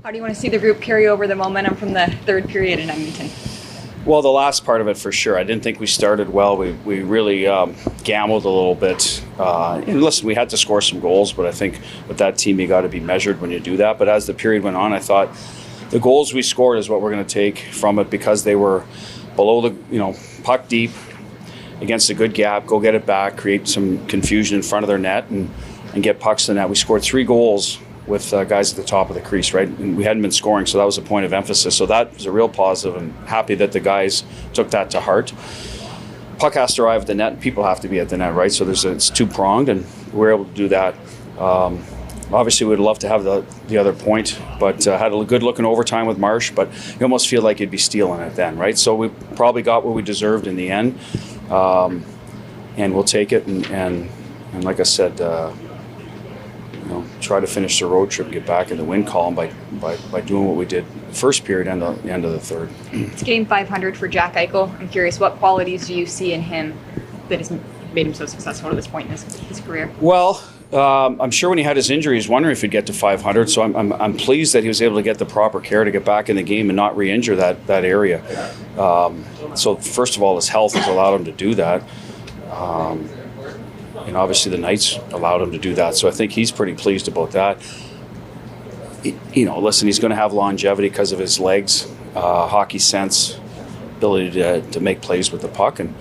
How do you want to see the group carry over the momentum from the third period in Edmonton? Well, the last part of it for sure. I didn't think we started well. We really gambled a little bit. And listen, we had to score some goals, but I think with that team, you got to be measured when you do that. But as the period went on, I thought the goals we scored is what we're going to take from it because they were below the, puck deep against a good gap, go get it back, create some confusion in front of their net and get pucks in that. We scored 3 goals with guys at the top of the crease, right? And we hadn't been scoring, so that was a point of emphasis. So that was a real positive, and happy that the guys took that to heart. Puck has to arrive at the net, and people have to be at the net, right? So it's two-pronged, and we're able to do that. Obviously, we'd love to have the other point, but had a good look in overtime with Marsh, but you almost feel like you'd be stealing it then, right? So we probably got what we deserved in the end, and we'll take it, and like I said, try to finish the road trip, get back in the win column by doing what we did the first period and the end of the third. It's game 500 for Jack Eichel. I'm curious, what qualities do you see in him that has made him so successful to this point in his career? Well, I'm sure when he had his injury, he was wondering if he'd get to 500. So I'm pleased that he was able to get the proper care to get back in the game and not re-injure that area. So first of all, his health has allowed him to do that. And obviously the Knights allowed him to do that. So I think he's pretty pleased about that. Listen, he's going to have longevity because of his legs, hockey sense, ability to make plays with the puck. And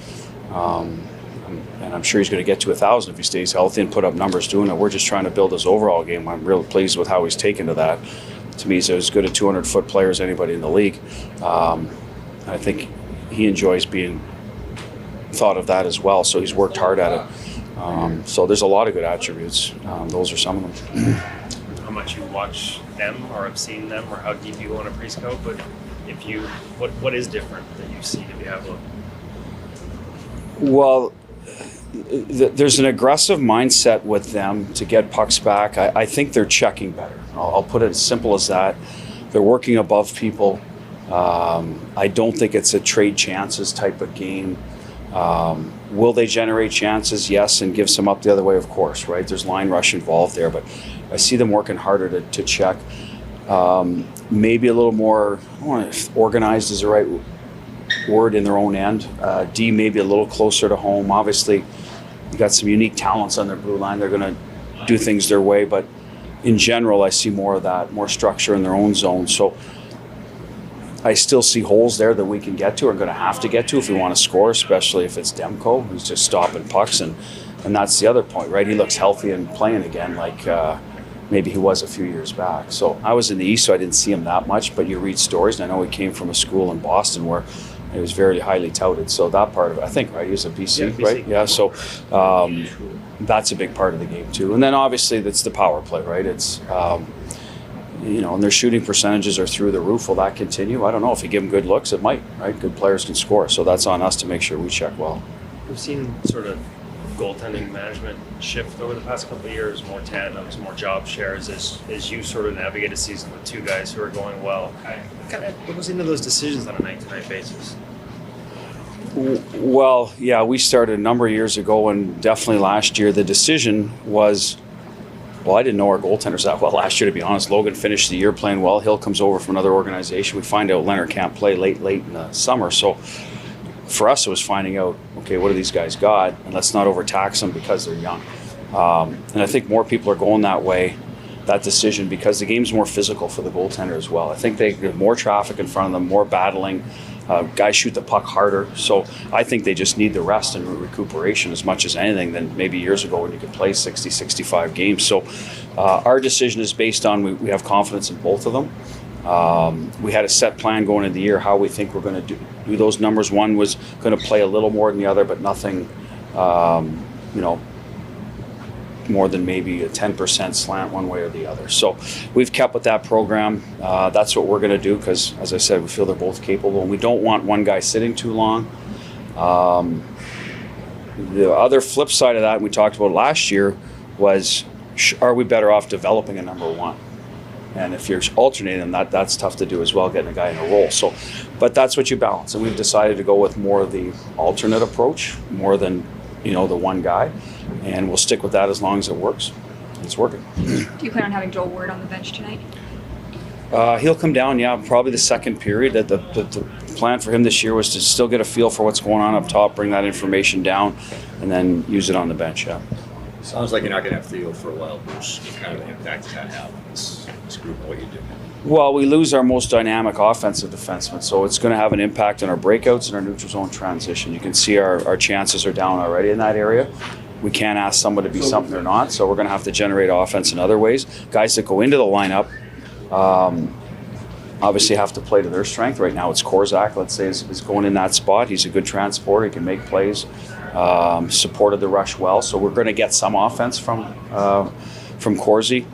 I'm sure he's going to get to 1,000 if he stays healthy and put up numbers doing it. We're just trying to build his overall game. I'm really pleased with how he's taken to that. To me, he's as good a 200-foot player as anybody in the league. I think he enjoys being thought of that as well. So he's worked hard at it. So there's a lot of good attributes. Those are some of them. How much you watch them or have seen them or how deep you want to pre-scout, but what is different that you see to be able to? Well, there's an aggressive mindset with them to get pucks back. I think they're checking better. I'll put it as simple as that. They're working above people. I don't think it's a trade chances type of game. Will they generate chances? Yes, and give some up the other way, of course, right? There's line rush involved there, but I see them working harder to check. Maybe a little more, I don't know if organized is the right word in their own end. D maybe a little closer to home. Obviously, you got some unique talents on their blue line. They're going to do things their way, but in general, I see more of that, more structure in their own zone. So I still see holes there that we can get to, or going to have to get to if we want to score, especially if it's Demko, who's just stopping pucks. And that's the other point, right? He looks healthy and playing again like maybe he was a few years back. So I was in the East, so I didn't see him that much, but you read stories, and I know he came from a school in Boston where he was very highly touted. So that part of it, I think, right? He was a BC, right? Yeah, so that's a big part of the game too. And then obviously that's the power play, right? It's and their shooting percentages are through the roof. Will that continue? I don't know. If you give them good looks, it might, right? Good players can score. So that's on us to make sure we check well. We've seen sort of goaltending management shift over the past couple of years, more tandems, more job shares as you sort of navigate a season with 2 guys who are going well. What goes into those decisions on a night-to-night basis? Well, yeah, we started a number of years ago, and definitely last year the decision was, well, I didn't know our goaltenders that well last year, to be honest. Logan finished the year playing well. Hill comes over from another organization. We find out Leonard can't play late in the summer. So for us, it was finding out, okay, what do these guys got? And let's not overtax them because they're young. And I think more people are going that way, that decision, because the game's more physical for the goaltender as well. I think they have more traffic in front of them, more battling. Guys shoot the puck harder. So I think they just need the rest and recuperation as much as anything than maybe years ago when you could play 60, 65 games. So our decision is based on we have confidence in both of them. We had a set plan going into the year how we think we're going to do those numbers. One was going to play a little more than the other, but nothing, more than maybe a 10% slant one way or the other. So we've kept with that program. That's what we're going to do because, as I said, we feel they're both capable, and we don't want one guy sitting too long. The other flip side of that, and we talked about last year, was are we better off developing a number one? And if you're alternating them, that's tough to do as well, getting a guy in a role. So, but that's what you balance. And we've decided to go with more of the alternate approach, more than the one guy. And we'll stick with that as long as it works. It's working. Do you plan on having Joel Ward on the bench tonight? He'll come down, yeah, probably the second period. The plan for him this year was to still get a feel for what's going on up top, bring that information down, and then use it on the bench, yeah. Sounds like you're not going to have Theo for a while, Bruce. What kind of impact does that have on this group and what you do? Well, we lose our most dynamic offensive defenseman, so it's going to have an impact on our breakouts and our neutral zone transition. You can see our chances are down already in that area. We can't ask someone to be something they're not, so we're going to have to generate offense in other ways. Guys that go into the lineup obviously have to play to their strength. Right now it's Korzak, let's say, is going in that spot. He's a good transporter. He can make plays. Supported the rush well, so we're going to get some offense from Corsi.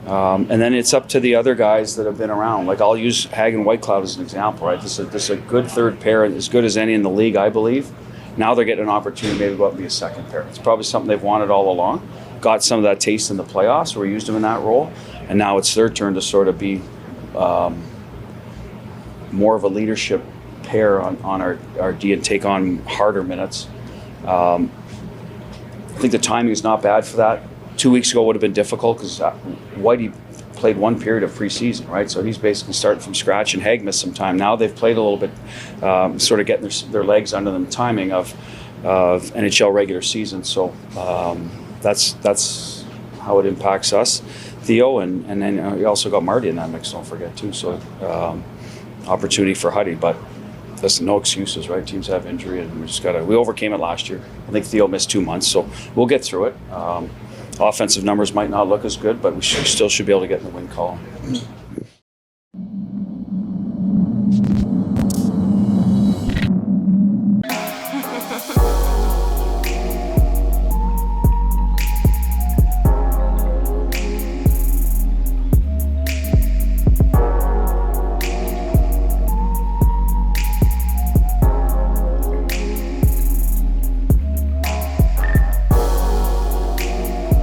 And then it's up to the other guys that have been around. Like, I'll use Hagen Whitecloud as an example, right? This is a good third pair, as good as any in the league, I believe. Now they're getting an opportunity to maybe go out and be a second pair. It's probably something they've wanted all along. Got some of that taste in the playoffs where we used them in that role. And now it's their turn to sort of be more of a leadership pair on our D and take on harder minutes. I think the timing is not bad for that. 2 weeks ago would have been difficult because Whitey played one period of preseason, right? So he's basically starting from scratch, and Haig missed some time. Now they've played a little bit, sort of getting their legs under them, timing of NHL regular season. So that's how it impacts us. Theo, and then you also got Marty in that mix, don't forget, too. So opportunity for Huddy, but listen, no excuses, right? Teams have injury, and we overcame it last year. I think Theo missed 2 months, so we'll get through it. Offensive numbers might not look as good, but we still should be able to get in the win column.